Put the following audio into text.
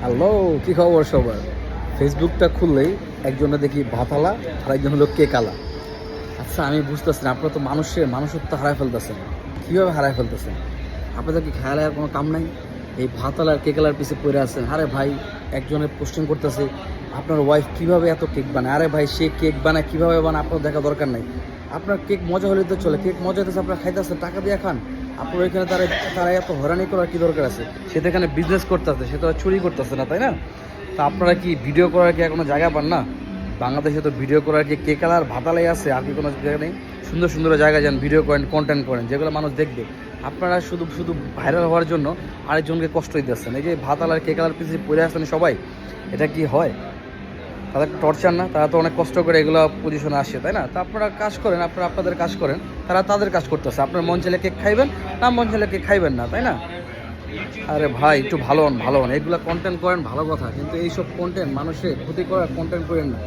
Hello, কী খবর সবার? ফেসবুকটা খুললেই একজনে দেখি ভাতালা আর একজন হলো কেকালা। আচ্ছা, আমি বুঝতেছি না, আপনারা তো মানুষত্ব হারায় ফেলতেছেন। কীভাবে হারায় ফেলতেছেন? আপনাদের কি খেয়াল আর কোনো কাম নাই? এই ভাতালা আর কেকালার পিছে পড়ে আছেন। আরে ভাই, একজনে পোস্টিং করতেছে আপনার ওয়াইফ কীভাবে এত কেক বানায়। আরে ভাই, সে কেক বানায় কীভাবে বানায় আপনার দেখা দরকার নাই। আপনার কেক মজা হলে তো চলে, কেক মজা হতেছে আপনারা খাইতেছেন, টাকা দিয়ে খান। আপনার ওইখানে তারা এত হয়রানি করার কী দরকার আছে? সে তো এখানে বিজনেস করতেছে, সে তো আর চুরি করতেছে না, তাই না? তা আপনারা কি ভিডিও করার কি কোনো জায়গা পান না? বাংলাদেশে তো ভিডিও করার কি কেকালার ভাতালাই আছে, আর কি কোনো জায়গা নেই? সুন্দর সুন্দর জায়গায় যান, ভিডিও করেন, কন্টেন্ট করেন, যেগুলো মানুষ দেখবে। আপনারা শুধু শুধু ভাইরাল হওয়ার জন্য আরেকজনকে কষ্ট দিতেছেন। এই যে ভাতালার কেকালার পিছিয়ে পড়ে আসছেন সবাই, এটা কি হয়? তাদের টর্চার না? তারা তো অনেক কষ্ট করে এগুলো পজিশনে আসে, তাই না? তা আপনারা কাজ করেন, আপনারা আপনাদের কাজ করেন, তারা তাদের কাজ করতেছে। আপনার মন চাইলে কেক খাইবেন, না মন চাইলে কেক খাইবেন না, তাই না? আরে ভাই, একটু ভালো হন, ভালো হন। এগুলো কন্টেন্ট করেন ভালো কথা, কিন্তু এইসব কন্টেন্ট মানুষের ক্ষতি করার কন্টেন্ট করেন না।